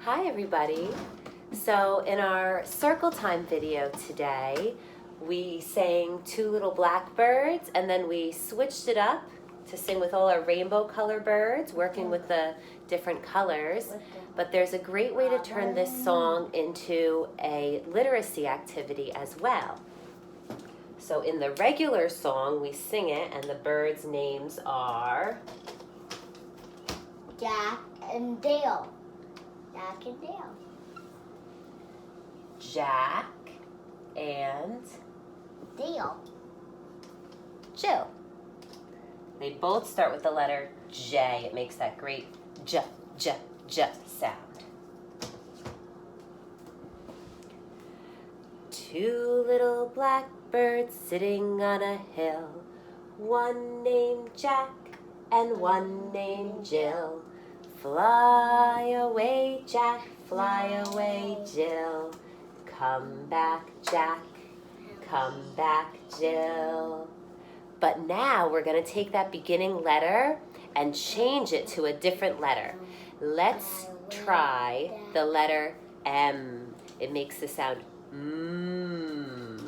Hi everybody. So in our circle time video today, we sang Two Little Blackbirds and then we switched it up to sing with all our rainbow color birds, working with the different colors. But there's a great way to turn this song into a literacy activity as well. So in the regular song, we sing it and the birds' names are Jack and Dale. Jack and Dale. Jack and Dale. Jill. They both start with the letter J. It makes that great J sound. Two little blackbirds sitting on a hill, one named Jack and one named Jill. Fly away, Jack, fly away, Jill. Come back, Jack, come back, Jill. But now we're going to take that beginning letter and change it to a different letter. Let's try the letter M. It makes the sound mmm.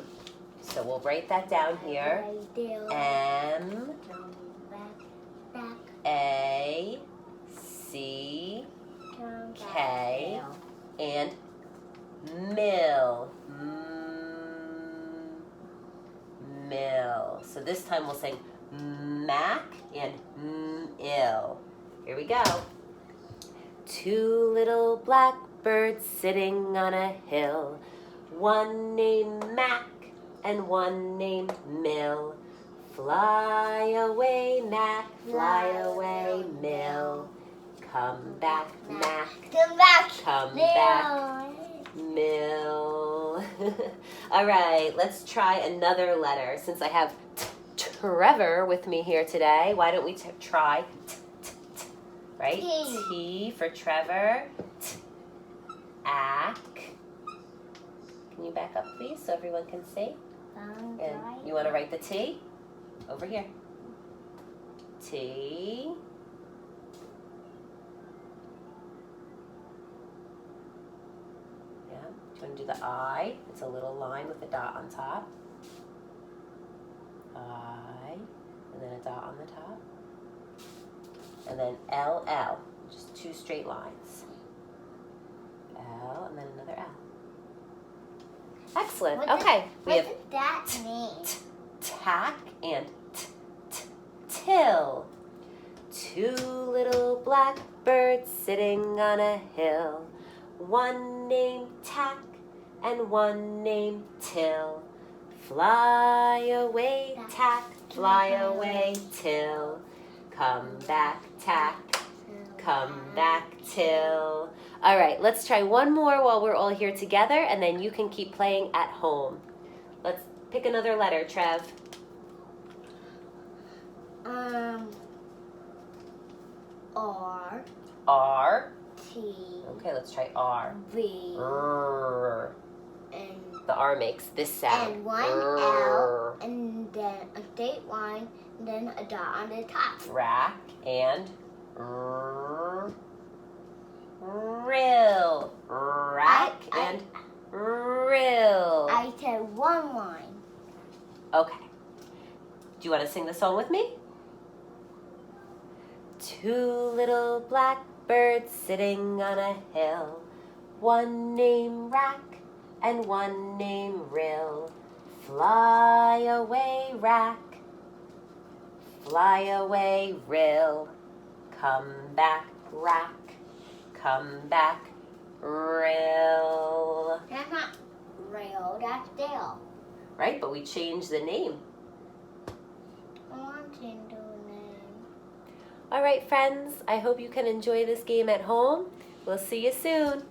So we'll write that down here. M A C K and mill. Mill. So this time we'll sing Mac and ill. Here we go. Two little blackbirds sitting on a hill, one named Mac and one named Mill. Fly away, Mac, fly away, Mill. Come back, Mac. Come back. Come back, Mill. All right, let's try another letter. Since I have Trevor with me here today, why don't we try right? T for Trevor. Ack. Can you back up, please, so everyone can see? And you want to write the T? Over here. T. Yeah. Do you want to do the I? It's a little line with a dot on top. I. And then a dot on the top. And then LL. Just two straight lines. L and then another L. Excellent. Okay. What does that mean? Tack and till. Two little blackbirds sitting on a hill, one named Tack and one named Till. Fly away, Tack, fly away, Till. Come back, Tack, come back, Till. All right, let's try one more while we're all here together, and then you can keep playing at home. Let's pick another letter, Trev. R. R. T. Okay, let's try R. V. R. And The R makes this sound. And one L, and then a straight line, and then a dot on the top. Rack and rill. Rack and rill. I said one line. Okay. Do you want to sing the song with me? Two little blackbirds sitting on a hill, one named Rack and one named Rill. Fly away, Rack, fly away, Rill. Come back, Rack, come back, Rill. That's not rail, that's Dale. Right, but we changed the name. I want to do name. All right, friends, I hope you can enjoy this game at home. We'll see you soon.